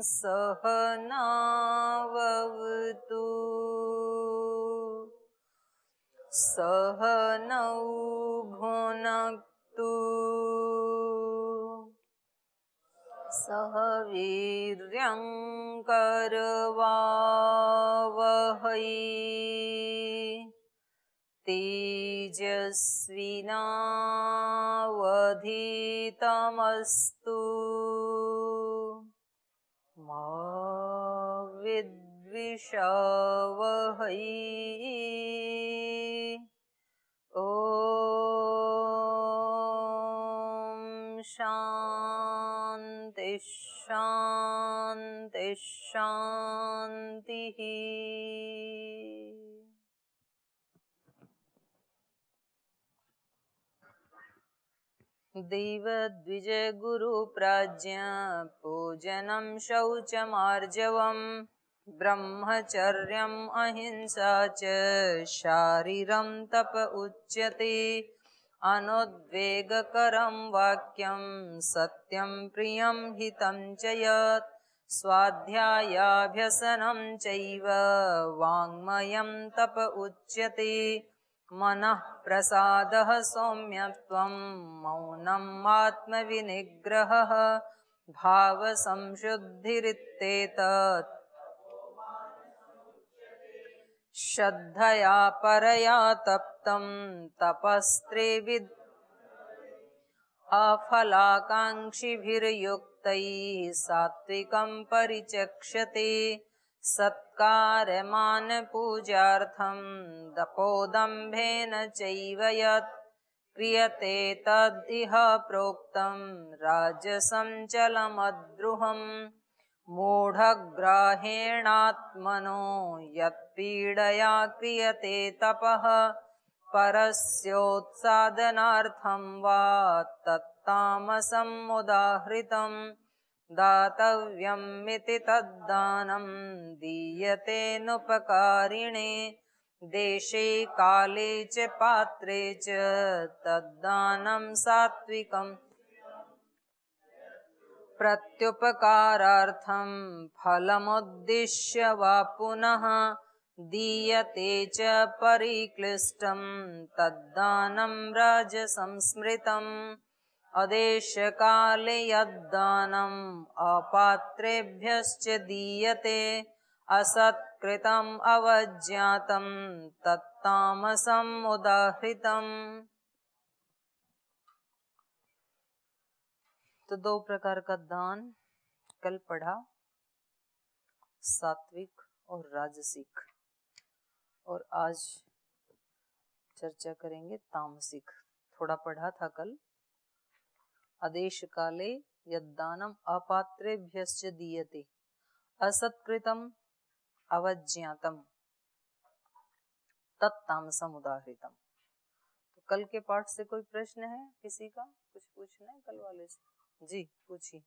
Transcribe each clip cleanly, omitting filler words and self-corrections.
सहनावतु सहनौ भुनक्तु सह वीर्यं करवावहै तेजस्विनावधीतमस्तु मा विद्विषावहै। ॐ शान्ति शान्ति शान्तिः। देवद्विजय गुरु प्राज्ञ पूजनं शौचमार्जवम् ब्रह्मचर्यम् अहिंसा च शारीरं तप उच्यते। अनुद्वेगकरं वाक्यं सत्यं प्रियं हितं च यत् स्वाध्यायाभ्यसनं चैव वाङ्मयं तप उच्यते। मनः प्रसादः सौम्यत्वं मौनम् आत्मविनिग्रहः भावसंशुद्धिरित्येतत्। श्रद्धया परया तप्तं तपस्त्रिविद् अफलाकाङ्क्षिभिर्युक्तैः सात्विकं परिचक्षते। सत्कारमानपूजार्थं दपोदम्भेन चैव यत् क्रियते तद् प्रोक्तं राजसं चलमद्रुहम्। मूढग्राहेणात्मनो यत्पीडया क्रियते तपः परस्योत्सादनार्थं वा तत्तामसम् उदाहृतम्। दातव्यमिति तद्दानं दीयतेनुपकारिणे देशे काले च पात्रे च तद्दानं सात्विकम्। प्रत्युपकारार्थं फलमुद्दिश्य वा पुनः दीयते च परिक्लिष्टं तद्दानं राजसंस्मृतम्। अदेशकाले यद्दानम् अपात्रेभ्यश्च दीयते असत्कृतम् अवज्ञातं तत्तामसम् उदाहृतम्। तो दो प्रकार का दान कल पढ़ा, सात्विक और राजसिक, और आज चर्चा करेंगे तामसिक। थोड़ा पढ़ा था कल। आदेश काले यद्दानम अपात्रेभ्यश्च दीयते असत्कृतम अवज्ञातम तत्तामसम उदाहृतम। तो कल के पाठ से कोई प्रश्न है किसी का? कुछ पूछना है कल वाले से? जी पूछिए।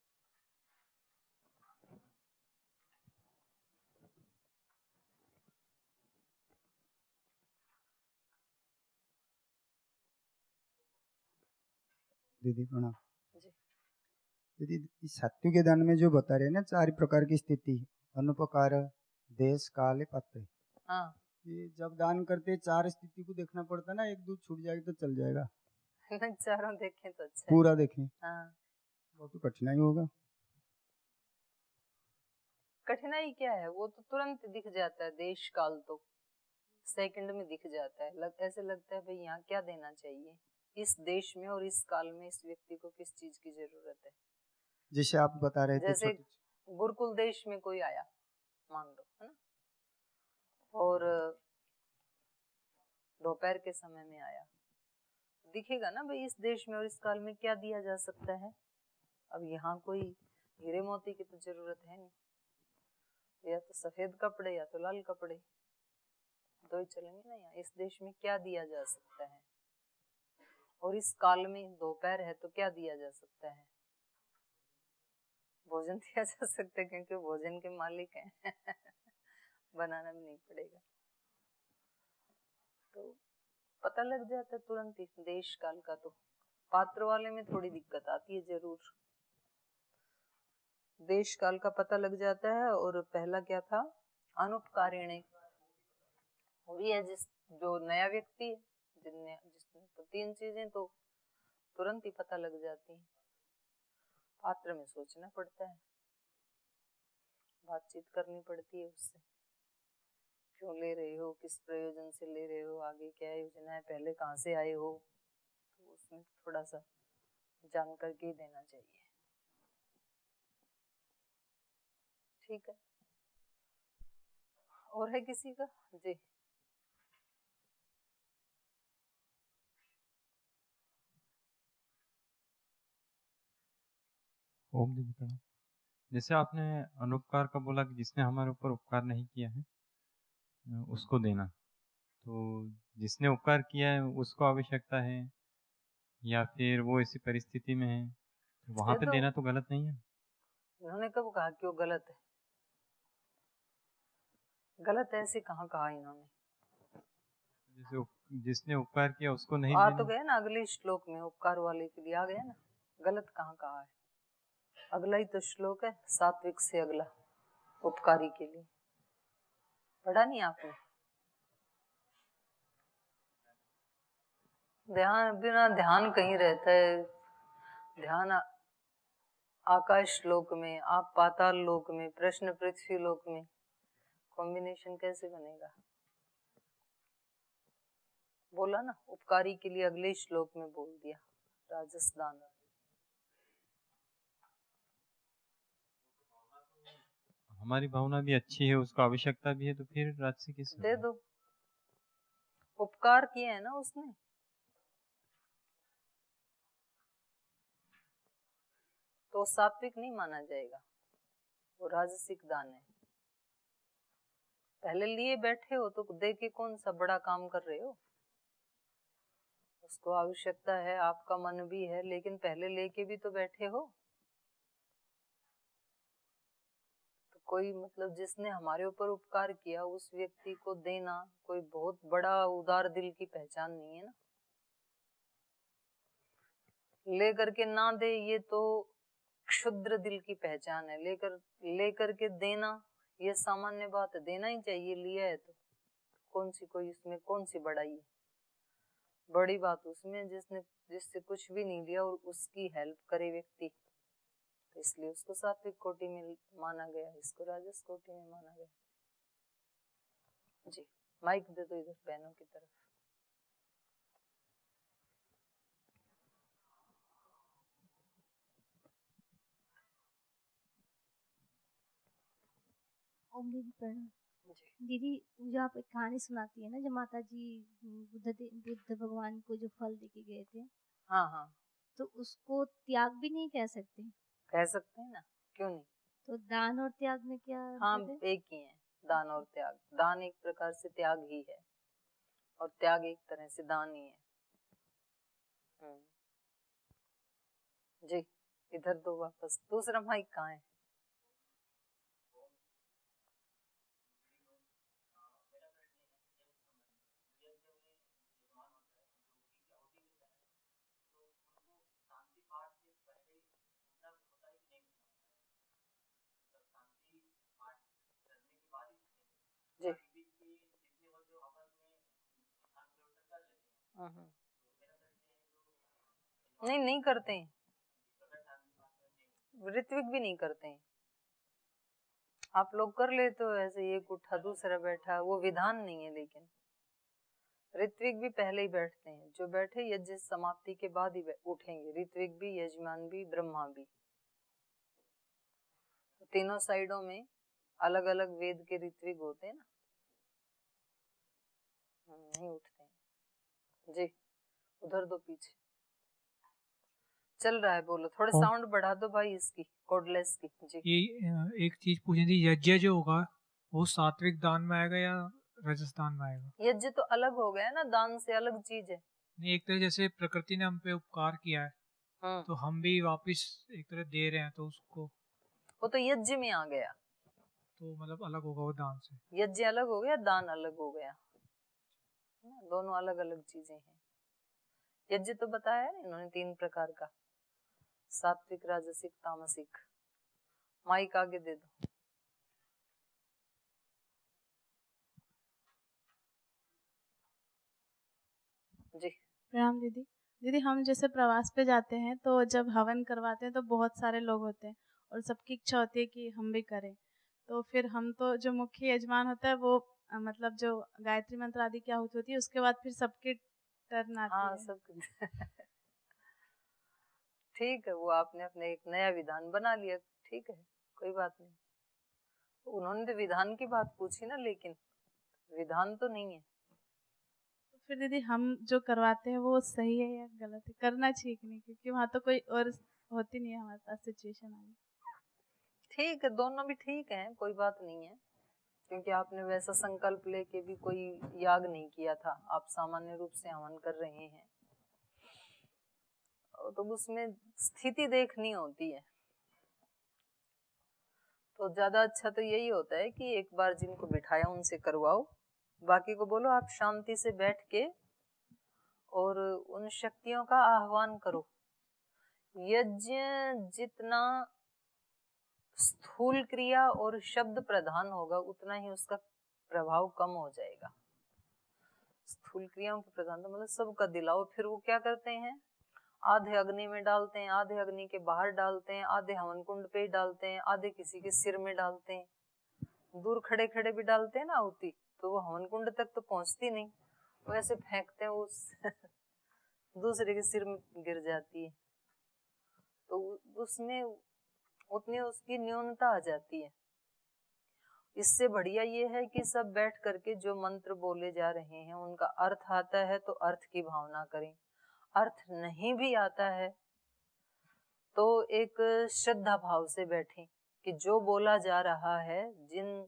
दीदी प्रणाम। जी दीदी सात्विक दान में जो बता रहे हैं ना 4 प्रकार की स्थिति, अनुपकार, देश, काल, पात्र। हाँ ये जब दान करते 4 स्थिति को देखना पड़ता ना, एक दो छूट जाएगी तो चल जाएगा। चारों देखें तो अच्छा है। पूरा देखें। हाँ बहुत तो कठिनाई होगा। कठिनाई क्या है? वो तो तुरंत दिख जाता है। देश काल तो सेकंड में दिख जाता है। ऐसे लगता है भाई यहाँ क्या देना चाहिए, इस देश में और इस काल में इस व्यक्ति को किस चीज की जरूरत है। जैसे आप बता रहे थे, जैसे गुरुकुल देश में कोई आया मान लो, है ना, और दोपहर के समय में आया, दिखेगा ना भाई इस देश में और इस काल में क्या दिया जा सकता है। अब यहाँ कोई हीरे मोती की तो जरूरत है नहीं, या तो सफेद कपड़े या तो लाल कपड़े, दो ही चलेंगे ना। यहाँ इस देश में क्या दिया जा सकता है, और इस काल में दोपहर है तो क्या दिया जा सकता है? भोजन दिया जा सकता है, क्योंकि भोजन के मालिक हैं बनाना भी नहीं पड़ेगा। तो पता लग जाता है तुरंत ही देश काल का। तो पात्र वाले में थोड़ी दिक्कत आती है जरूर। देश काल का पता लग जाता है। और पहला क्या था, अनुपकारिणी, वो भी है जो नया व्यक्ति है जिसने तो 3 चीजें तो तुरंत ही पता लग जाती हैं। पात्र में सोचना पड़ता है, बातचीत करनी पड़ती है उससे, क्यों ले रहे हो, किस प्रयोजन से ले रहे हो, आगे क्या योजना है, पहले कहाँ से आए हो, तो उसमें थोड़ा सा जान करके ही देना चाहिए। ठीक है, और है किसी का? जी। ओम दीदी प्रणाम। जैसे आपने अनुपकार का बोला कि जिसने हमारे ऊपर उपकार नहीं किया है उसको देना, तो जिसने उपकार किया है उसको आवश्यकता है या फिर वो ऐसी परिस्थिति में है तो वहां पे देना तो गलत नहीं है? इन्होंने कब कहा कि वो गलत है? गलत है ऐसे कहाँ कहा इन्होंने? जैसे जिसने उपकार किया उसको नहीं आ देना। तो गया ना अगले श्लोक में, उपकार वाले के लिए आ गया ना, गलत कहाँ कहा है? अगला ही तो श्लोक है, सात्विक से अगला, उपकारी के लिए। पढ़ा नहीं आपने? ध्यान बिना ध्यान कहीं रहता है, ध्यान आकाश लोक में, आप पाताल लोक में, प्रश्न पृथ्वी लोक में, कॉम्बिनेशन कैसे बनेगा? बोला ना, उपकारी के लिए अगले श्लोक में बोल दिया, राजस्थान। हमारी भावना भी अच्छी है, उसको आवश्यकता भी है, तो फिर राजसी किस दे दो, उपकार किया है ना उसने, तो सात्विक नहीं माना जाएगा, वो राजसिक दान है। पहले लिए बैठे हो तो दे के कौन सा बड़ा काम कर रहे हो? उसको आवश्यकता है, आपका मन भी है, लेकिन पहले लेके भी तो बैठे हो। तो कोई मतलब जिसने हमारे ऊपर उपकार किया उस व्यक्ति को देना कोई बहुत बड़ा उदार दिल की पहचान नहीं है ना। लेकर के ना दे ये तो क्षुद्र दिल की पहचान है। लेकर के देना ये सामान्य बात है, देना ही चाहिए, लिया है तो कौन सी कोई इसमें कौन सी बड़ाई है? बड़ी बात उसमें जिससे कुछ भी नहीं लिया और उसकी हेल्प करे व्यक्ति, तो इसलिए उसको सात्विक कोटि में माना गया, इसको राजस कोटि में माना गया। जी, माइक दे दो इधर बहनों की तरफ। ओम दीदी प्रणाम। दीदी मुझे आप एक कहानी सुनाती है ना, जब माता जी बुद्ध भगवान को जो फल देके गए थे। हाँ हाँ, तो उसको त्याग भी नहीं कह सकते? कह सकते हैं ना, क्यों नहीं। तो दान और त्याग में क्या हाँ, अंतर है? एक ही है, दान और त्याग। दान एक प्रकार से त्याग ही है और त्याग एक तरह से दान ही है। जी, इधर दो वापस, दूसरा माइक कहाँ है? जी, नहीं नहीं करते हैं, ऋत्विक भी नहीं करते हैं। आप लोग कर लेते हो ऐसे, एक उठा दूसरा बैठा, वो विधान नहीं है। लेकिन ऋत्विक भी पहले ही बैठते हैं, जो बैठे यज्ञ समाप्ति के बाद ही उठेंगे, ऋत्विक भी, यजमान भी, ब्रह्मा भी। तो तीनों साइडों में अलग अलग वेद के ऋत्विक होते हैं ना, नहीं उठते हैं। जी, उधर दो पीछे चल रहा है, बोलो, थोड़ा साउंड बढ़ा दो भाई इसकी, कोडलेस की। जी, ये एक चीज पूछनी थी, यज्ञ जो होगा वो सात्विक दान में आएगा या राजस्थान में आएगा? यज्ञ तो अलग हो गया ना, दान से अलग चीज है। नहीं, एक तरह जैसे प्रकृति ने हम पे उपकार किया है तो हम भी वापस एक तरह दे रहे हैं, तो उसको वो तो यज्ञ में आ गया, तो मतलब अलग होगा वो दान से। यज्ञ अलग हो गया, दान अलग हो गया, दोनों अलग अलग चीजें हैं। यज्ञ तो बताया है इन्होंने 3 प्रकार का, सात्विक, राजसिक, तामसिक। माइक आगे दे दो। जी प्रणाम दीदी। दीदी हम जैसे प्रवास पे जाते हैं तो जब हवन करवाते हैं तो बहुत सारे लोग होते हैं और सबकी इच्छा होती है कि हम भी करें, तो फिर हम तो जो मुख्य यजमान होता है वो मतलब जो गायत्री मंत्र आदि क्या होती है उसके बाद फिर सबकी टर्न आती हाँ है। सब ठीक है, वो आपने अपने एक नया विधान बना लिया, ठीक है कोई बात नहीं। उन्होंने तो विधान की बात पूछी ना, लेकिन विधान तो नहीं है। तो फिर दीदी हम जो करवाते हैं वो सही है या गलत है, करना चाहिए कि नहीं, क्योंकि वहाँ तो कोई और होती नहीं है हमारे पास सिचुएशन आगे। ठीक है, दोनों भी ठीक है, कोई बात नहीं है, क्योंकि आपने वैसा संकल्प लेके भी कोई याग नहीं किया था, आप सामान्य रूप से हवन कर रहे हैं, तो उसमें स्थिति देखनी होती है। तो ज्यादा अच्छा तो यही होता है कि एक बार जिनको बिठाया उनसे करवाओ, बाकी को बोलो आप शांति से बैठ के और उन शक्तियों का आह्वान करो। यज्ञ जितना स्थूल क्रिया और शब्द प्रधान होगा उतना ही उसका प्रभाव कम हो जाएगा। स्थूल क्रियाओं के प्रधान तो मतलब सबका दिलाओ, फिर वो क्या करते हैं, आधे अग्नि में डालते हैं, आधे अग्नि के बाहर डालते हैं, आधे हवन कुंड पे डालते हैं, आधे किसी के सिर में डालते हैं, दूर खड़े खड़े भी डालते हैं ना आहुति, तो वो हवन कुंड तक तो पहुंचती नहीं, वो ऐसे फेंकते हैं उस दूसरे के सिर में गिर जाती है, तो उसमें उतनी उसकी न्यूनता आ जाती है। इससे बढ़िया ये है कि सब बैठ करके जो मंत्र बोले जा रहे हैं उनका अर्थ आता है तो अर्थ की भावना करें, अर्थ नहीं भी आता है तो एक श्रद्धा भाव से बैठें कि जो बोला जा रहा है, जिन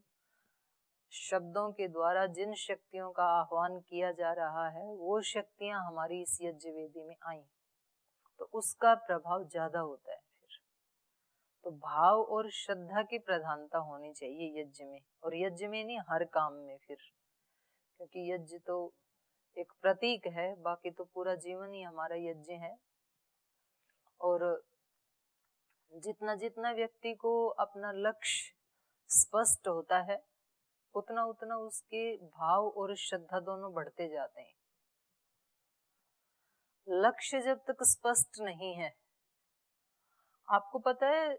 शब्दों के द्वारा जिन शक्तियों का आह्वान किया जा रहा है वो शक्तियां हमारी इस यज्ञ वेदी में आई, तो उसका प्रभाव ज्यादा होता है। फिर तो भाव और श्रद्धा की प्रधानता होनी चाहिए यज्ञ में, और यज्ञ में नहीं हर काम में, फिर क्योंकि यज्ञ तो एक प्रतीक है, बाकी तो पूरा जीवन ही हमारा यज्ञ है। और जितना जितना व्यक्ति को अपना लक्ष्य स्पष्ट होता है उतना उतना उसके भाव और श्रद्धा दोनों बढ़ते जाते हैं। लक्ष्य जब तक स्पष्ट नहीं है, आपको पता है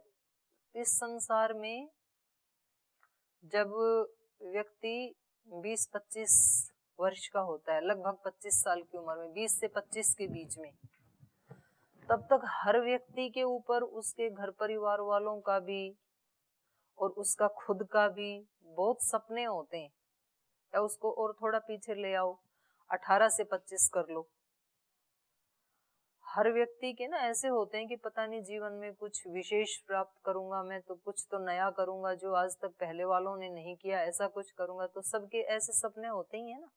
इस संसार में जब व्यक्ति 20-25 वर्ष का होता है, लगभग 25 साल की उम्र में, 20 से 25 के बीच में, तब तक हर व्यक्ति के ऊपर उसके घर परिवार वालों का भी और उसका खुद का भी बहुत सपने होते हैं। या उसको और थोड़ा पीछे ले आओ, 18 से 25 कर लो, हर व्यक्ति के ना ऐसे होते हैं कि पता नहीं जीवन में कुछ विशेष प्राप्त करूंगा मैं, तो कुछ तो नया करूंगा जो आज तक पहले वालों ने नहीं किया, ऐसा कुछ करूंगा। तो सबके ऐसे सपने होते ही है ना,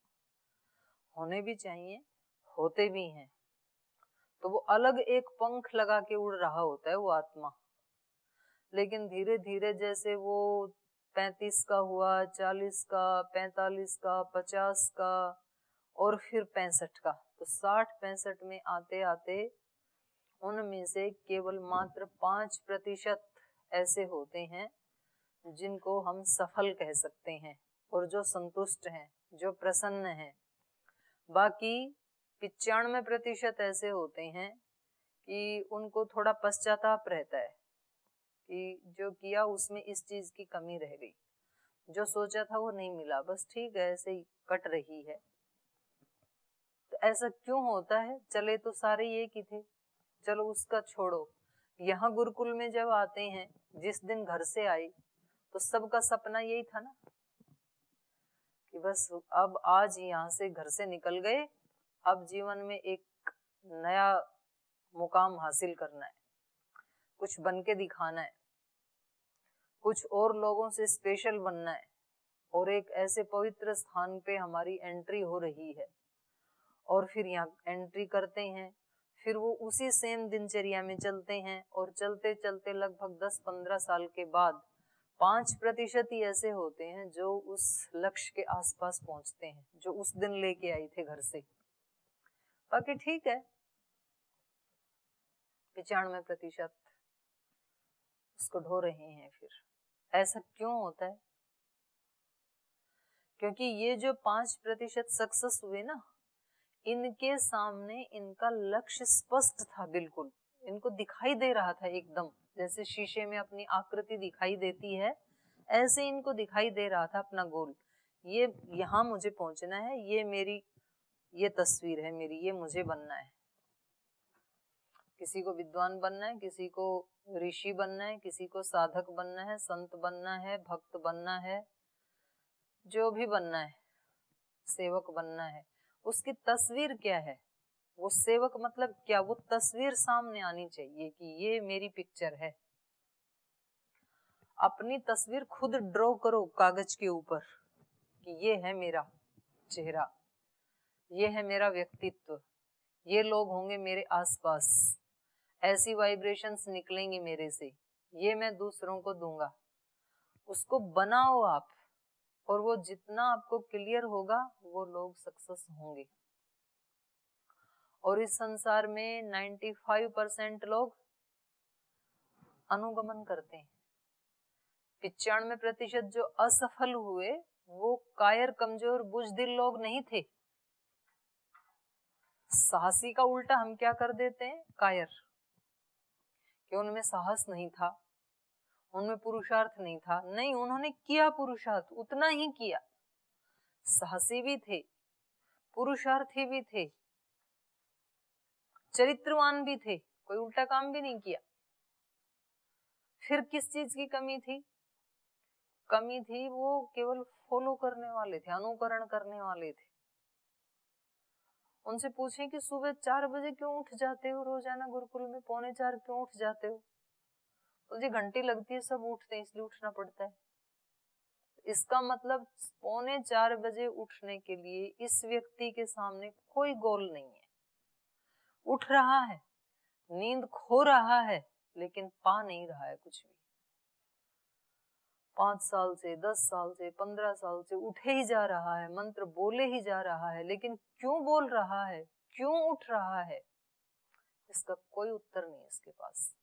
होने भी चाहिए, होते भी हैं। तो वो अलग एक पंख लगा के उड़ रहा होता है वो आत्मा, लेकिन धीरे धीरे जैसे वो 35 का हुआ, 40 का, 45 का, 50 का और फिर 65 का, तो 60-65 में आते आते उनमें से केवल मात्र 5% ऐसे होते हैं जिनको हम सफल कह सकते हैं और जो संतुष्ट हैं, जो प्रसन्न हैं। बाकी 95% ऐसे होते हैं कि उनको थोड़ा पश्चाताप रहता है कि जो किया उसमें इस चीज की कमी रह गई, जो सोचा था वो नहीं मिला, बस ठीक है ऐसे ही कट रही है। तो ऐसा क्यों होता है? चले तो सारे एक ही थे, चलो उसका छोड़ो। यहाँ गुरुकुल में जब आते हैं, जिस दिन घर से आई तो सबका सपना यही था ना कि बस अब आज यहाँ से घर से निकल गए, अब जीवन में एक नया मुकाम हासिल करना है, कुछ बन के दिखाना है, कुछ और लोगों से स्पेशल बनना है, और एक ऐसे पवित्र स्थान पे हमारी एंट्री हो रही है। और फिर यहाँ एंट्री करते हैं, फिर वो उसी सेम दिनचर्या में चलते हैं, और चलते चलते लगभग 10-15 साल के बाद 5% ही ऐसे होते हैं जो उस लक्ष्य के आसपास पहुंचते हैं जो उस दिन लेके आई थे घर से। बाकी ठीक है, 95% उसको ढो रहे हैं। फिर ऐसा क्यों होता है? क्योंकि ये जो 5% सक्सेस हुए ना, इनके सामने इनका लक्ष्य स्पष्ट था, बिल्कुल इनको दिखाई दे रहा था एकदम, जैसे शीशे में अपनी आकृति दिखाई देती है, ऐसे इनको दिखाई दे रहा था अपना गोल। ये यहाँ मुझे पहुंचना है, ये तस्वीर है मेरी, ये मुझे बनना है। किसी को विद्वान बनना है, किसी को ऋषि बनना है, किसी को साधक बनना है, संत बनना है, भक्त बनना है, जो भी बनना है, सेवक बनना है। उसकी तस्वीर क्या है? वो सेवक मतलब क्या? वो तस्वीर सामने आनी चाहिए कि ये मेरी पिक्चर है। अपनी तस्वीर खुद ड्रॉ करो कागज के ऊपर कि ये है मेरा चेहरा, ये है मेरा व्यक्तित्व, ये लोग होंगे मेरे आसपास, ऐसी वाइब्रेशंस निकलेंगी मेरे से, ये मैं दूसरों को दूंगा। उसको बनाओ आप, और वो जितना आपको क्लियर होगा वो लोग सक्सेस होंगे। और इस संसार में 95% लोग अनुगमन करते हैं। 95% जो असफल हुए वो कायर, कमजोर, बुजदिल लोग नहीं थे। साहसी का उल्टा हम क्या कर देते हैं? कायर, कि उनमें साहस नहीं था, उनमें पुरुषार्थ नहीं था। नहीं, उन्होंने किया पुरुषार्थ, उतना ही किया। साहसी भी थे, पुरुषार्थी भी थे, चरित्रवान भी थे, कोई उल्टा काम भी नहीं किया। फिर किस चीज की कमी थी? कमी थी वो केवल फॉलो करने वाले थे, अनुकरण करने वाले थे। उनसे पूछें कि सुबह 4 बजे क्यों उठ जाते हो रोजाना गुरुकुल में, 3:45 क्यों उठ जाते हो? मुझे घंटी लगती है, सब उठते हैं इसलिए उठना पड़ता है। इसका मतलब 3:45 बजे उठने के लिए इस व्यक्ति के सामने कोई गोल नहीं है। उठ रहा है, नींद खो रहा है, लेकिन पा नहीं रहा है कुछ भी। 5 साल से, 10 साल से, 15 साल से उठे ही जा रहा है, मंत्र बोले ही जा रहा है, लेकिन क्यों बोल रहा है, क्यों उठ रहा है, इसका कोई उत्तर नहीं इसके पास।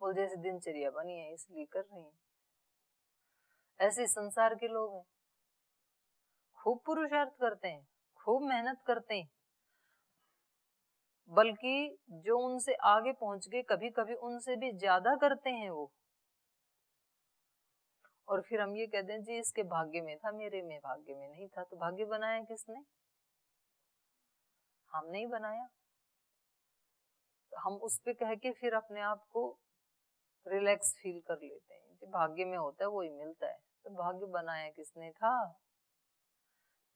बोल जैसे दिनचर्या बनी है इसलिए कर रही है। ऐसे संसार के लोग हैं, खूब पुरुषार्थ करते हैं, खूब मेहनत करते हैं, बल्कि जो उनसे आगे पहुंच गए कभी कभी उनसे भी ज्यादा करते हैं वो। और फिर हम ये कहते हैं जी इसके भाग्य में था, मेरे में भाग्य में नहीं था। तो भाग्य बनाया किसने? हम नहीं बनाया। तो हम उस पे कह के फिर अपने आप को रिलैक्स फील कर लेते हैं जी भाग्य में होता है वही मिलता है। तो भाग्य बनाया किसने था?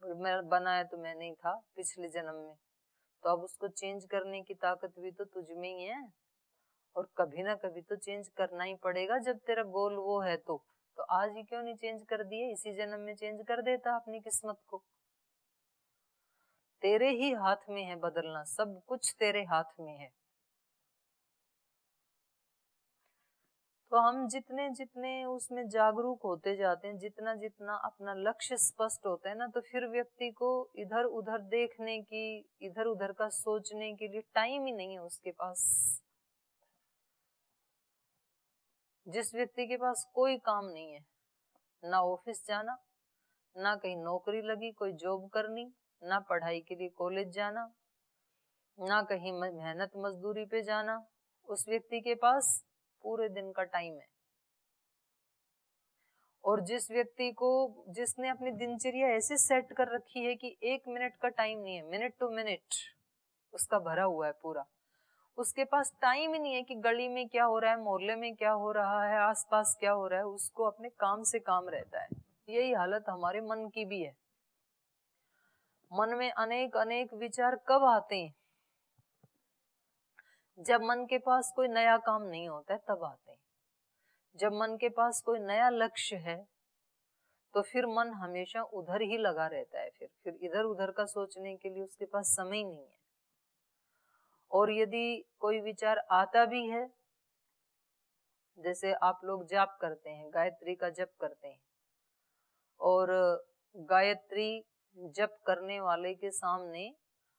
मैं बनाया तो मैं नहीं था पिछले जन्म में, तो अब उसको चेंज करने की ताकत भी तो तुझ में ही है, और कभी ना कभी तो चेंज करना ही पड़ेगा जब तेरा गोल वो है। तो आज ही क्यों नहीं चेंज कर दिए? इसी जन्म में चेंज कर देता अपनी किस्मत को। तेरे ही हाथ में है बदलना, सब कुछ तेरे हाथ में है। तो हम जितने जितने उसमें जागरूक होते जाते हैं, जितना जितना अपना लक्ष्य स्पष्ट होता है ना, तो फिर व्यक्ति को इधर उधर देखने की, इधर उधर का सोचने के लिए टाइम ही नहीं है उसके पास। जिस व्यक्ति के पास कोई काम नहीं है, ना ऑफिस जाना, ना कहीं नौकरी लगी कोई जॉब करनी, ना पढ़ाई के लिए कॉलेज जाना, ना कहीं मेहनत मजदूरी पे जाना, उस व्यक्ति के पास पूरे दिन का टाइम है। और जिस व्यक्ति को, जिसने अपनी दिनचर्या ऐसे सेट कर रखी है कि 1 मिनट का टाइम नहीं है, मिनट टू मिनट उसका भरा हुआ है पूरा, उसके पास टाइम ही नहीं है कि गली में क्या हो रहा है, मोहल्ले में क्या हो रहा है, आसपास क्या हो रहा है, उसको अपने काम से काम रहता है। यही हालत हमारे मन की भी है। मन में अनेक अनेक विचार कब आते हैं? जब मन के पास कोई नया काम नहीं होता है तब आते हैं। जब मन के पास कोई नया लक्ष्य है तो फिर मन हमेशा उधर ही लगा रहता है, फिर इधर उधर का सोचने के लिए उसके पास समय नहीं है। और यदि कोई विचार आता भी है, जैसे आप लोग जाप करते हैं, गायत्री का जप करते हैं, और गायत्री जप करने वाले के सामने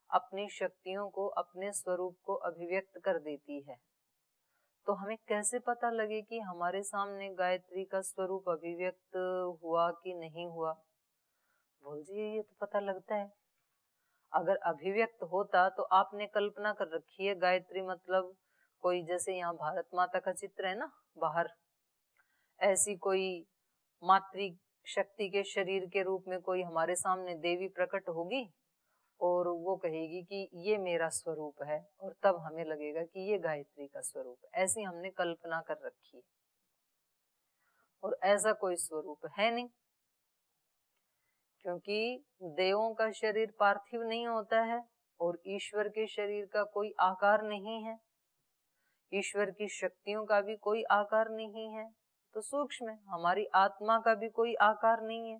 अपनी शक्तियों को, अपने स्वरूप को अभिव्यक्त कर देती है, तो हमें कैसे पता लगे कि हमारे सामने गायत्री का स्वरूप अभिव्यक्त हुआ कि नहीं हुआ? बोल जी ये तो पता लगता है। अगर अभिव्यक्त होता तो आपने कल्पना कर रखी है गायत्री मतलब कोई, जैसे यहाँ भारत माता का चित्र है ना बाहर, ऐसी कोई मातृ शक्ति के शरीर के रूप में कोई हमारे सामने देवी प्रकट होगी और वो कहेगी कि ये मेरा स्वरूप है, और तब हमें लगेगा कि ये गायत्री का स्वरूप है। ऐसी हमने कल्पना कर रखी है, और ऐसा कोई स्वरूप है नहीं, क्योंकि देवों का शरीर पार्थिव नहीं होता है और ईश्वर के शरीर का कोई आकार नहीं है, ईश्वर की शक्तियों का भी कोई आकार नहीं है, तो सूक्ष्म है। हमारी आत्मा का भी कोई आकार नहीं है,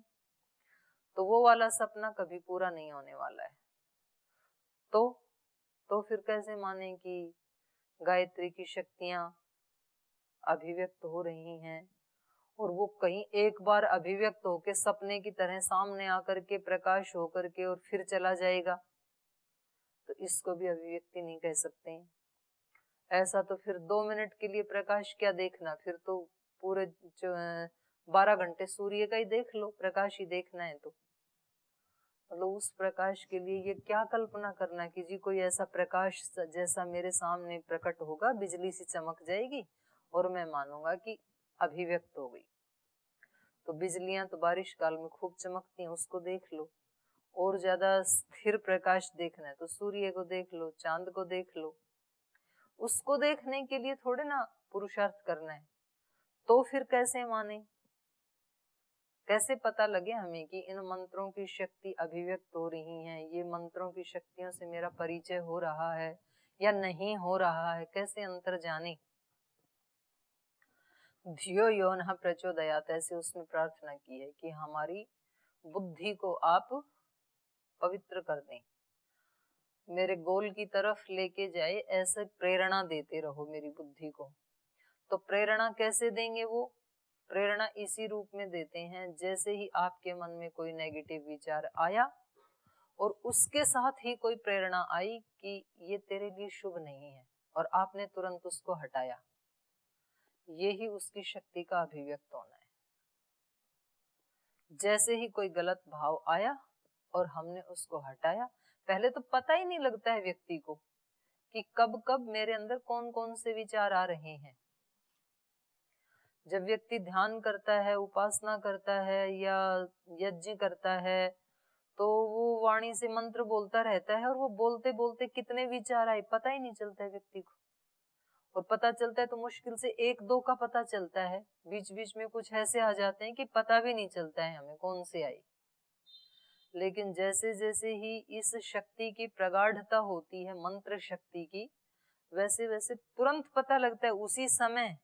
तो वो वाला सपना कभी पूरा नहीं होने वाला है। तो फिर कैसे माने कि गायत्री की शक्तियां अभिव्यक्त हो रही हैं और वो कहीं एक बार अभिव्यक्त होके सपने की तरह सामने आकर के प्रकाश होकर के और फिर चला जाएगा, तो इसको भी अभिव्यक्ति नहीं कह सकते। ऐसा तो फिर 2 मिनट के लिए प्रकाश क्या देखना, फिर तो पूरे 12 घंटे सूर्य का ही देख लो, प्रकाश ही देखना है तो मतलब उस प्रकाश के लिए ये क्या कल्पना करना कि जी कोई ऐसा प्रकाश जैसा मेरे सामने प्रकट होगा, बिजली सी चमक जाएगी और मैं मानूंगा कि अभिव्यक्त हो गई। तो बिजलियां तो बारिश काल में खूब चमकती हैं, उसको देख लो। और ज्यादा स्थिर प्रकाश देखना है तो सूर्य को देख लो, चांद को देख लो। उसको देखने के लिए थोड़े ना पुरुषार्थ करना है, तो फिर कैसे माने, कैसे पता लगे हमें कि इन मंत्रों की शक्ति अभिव्यक्त हो रही है, ये मंत्रों की शक्तियों से मेरा परिचय हो रहा है या नहीं हो रहा है, कैसे अंतर जाने। धियो यो न प्रचोदयात, ऐसे उसमें प्रार्थना की है कि हमारी बुद्धि को आप पवित्र कर दें, मेरे गोल की तरफ लेके जाए, ऐसे प्रेरणा देते रहो मेरी बुद्धि को। तो प्रेरणा कैसे देंगे? वो प्रेरणा इसी रूप में देते हैं जैसे ही आपके मन में कोई नेगेटिव विचार आया और उसके साथ ही कोई प्रेरणा आई कि ये तेरे लिए शुभ नहीं है और आपने तुरंत उसको हटाया, ये ही उसकी शक्ति का अभिव्यक्त होना है। जैसे ही कोई गलत भाव आया और हमने उसको हटाया, पहले तो पता ही नहीं लगता है व्यक्ति को कि कब कब मेरे अंदर कौन कौन से विचार आ रहे हैं। जब व्यक्ति ध्यान करता है, उपासना करता है या यज्ञ करता है, तो वो वाणी से मंत्र बोलता रहता है और वो बोलते बोलते कितने विचार आए पता ही नहीं चलता है व्यक्ति को। और पता चलता है तो मुश्किल से 1-2 का पता चलता है, बीच बीच में कुछ ऐसे आ जाते हैं कि पता भी नहीं चलता है हमें कौन से आई। लेकिन जैसे जैसे ही इस शक्ति की प्रगाढ़ता होती है, मंत्र शक्ति की, वैसे वैसे तुरंत पता लगता है उसी समय।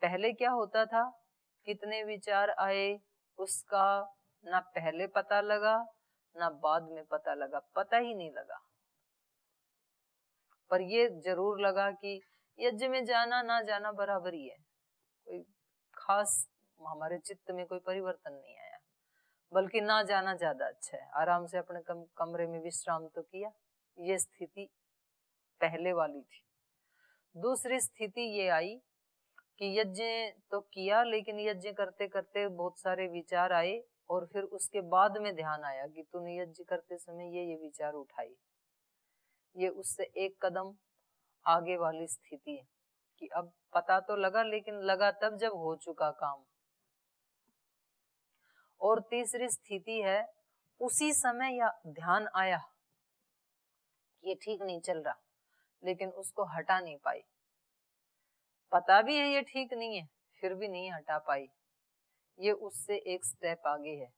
पहले क्या होता था, कितने विचार आए उसका ना पहले पता लगा ना बाद में पता लगा, पता ही नहीं लगा। पर ये जरूर लगा कि यज्ञ में जाना ना जाना बराबर ही है, कोई खास हमारे चित्त में कोई परिवर्तन नहीं आया, बल्कि ना जाना ज्यादा अच्छा है। आराम से अपने कमरे में विश्राम तो किया, ये स्थिति पहले वाली थी। दूसरी स्थिति ये आई कि यज्ञ तो किया, लेकिन यज्ञ करते करते बहुत सारे विचार आए और फिर उसके बाद में ध्यान आया कि तूने यज्ञ करते समय ये विचार उठाए। ये उससे एक कदम आगे वाली स्थिति है कि अब पता तो लगा, लेकिन लगा तब जब हो चुका काम। और तीसरी स्थिति है, उसी समय या ध्यान आया ये ठीक नहीं चल रहा, लेकिन उसको हटा नहीं पाई। पता भी है ये ठीक नहीं है, फिर भी नहीं हटा पाई। ये उससे एक स्टेप आगे है।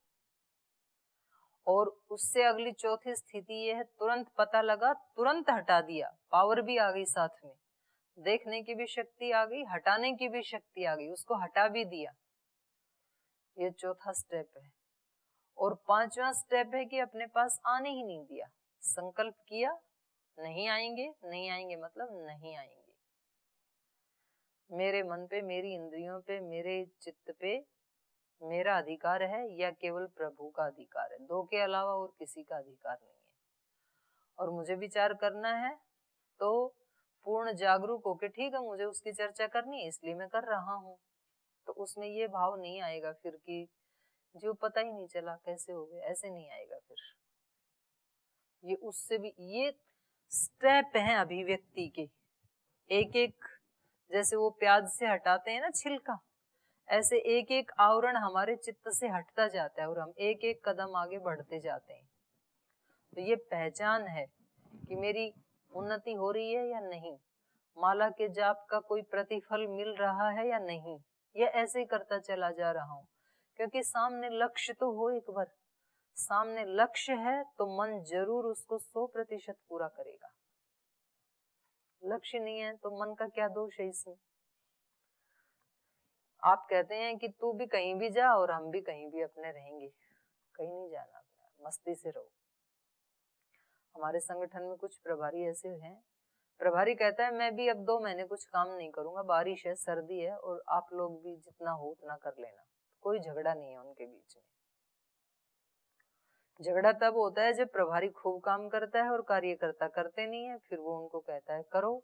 और उससे अगली चौथी स्थिति ये है, तुरंत पता लगा, तुरंत हटा दिया, पावर भी आ गई साथ में, देखने की भी शक्ति आ गई, हटाने की भी शक्ति आ गई, उसको हटा भी दिया। ये चौथा स्टेप है। और 5वां स्टेप है कि अपने पास आने ही नहीं दिया, संकल्प किया नहीं आएंगे, नहीं आएंगे मतलब नहीं आएंगे। मेरे मन पे, मेरी इंद्रियों पे, मेरे चित्त पे मेरा अधिकार है या केवल प्रभु का अधिकार है, 2 के अलावा और किसी का अधिकार नहीं है। और मुझे विचार करना है तो पूर्ण जागरूक होके ठीक है मुझे उसकी चर्चा करनी है इसलिए मैं कर रहा हूँ, तो उसमें ये भाव नहीं आएगा फिर कि जो पता ही नहीं चला कैसे हो गया, ऐसे नहीं आएगा फिर। ये उससे भी ये स्टेप हैं अभिव्यक्ति के, एक एक जैसे वो प्याज से हटाते हैं ना छिलका, ऐसे एक एक आवरण हमारे चित्त से हटता जाता है और हम एक एक कदम आगे बढ़ते जाते हैं। तो ये पहचान है कि मेरी उन्नति हो रही है या नहीं, माला के जाप का कोई प्रतिफल मिल रहा है या नहीं, ये ऐसे ही करता चला जा रहा हूँ। क्योंकि सामने लक्ष्य तो हो, एक बार सामने लक्ष्य है तो मन जरूर उसको 100% पूरा करेगा। लक्ष्य नहीं है तो मन का क्या दोष है इसमें। आप कहते हैं कि तू भी कहीं भी जा और हम भी कहीं भी अपने रहेंगे, कहीं नहीं जाना, मस्ती से रहो। हमारे संगठन में कुछ प्रभारी ऐसे हैं, प्रभारी कहता है मैं भी अब 2 महीने कुछ काम नहीं करूंगा, बारिश है, सर्दी है, और आप लोग भी जितना हो उतना कर लेना। कोई झगड़ा नहीं है उनके बीच में। झगड़ा तब होता है जब प्रभारी खूब काम करता है और कार्यकर्ता करते नहीं है, फिर वो उनको कहता है करो,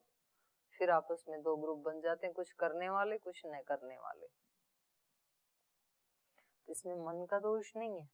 फिर आपस में 2 ग्रुप बन जाते हैं, कुछ करने वाले कुछ न करने वाले। तो इसमें मन का दोष नहीं है,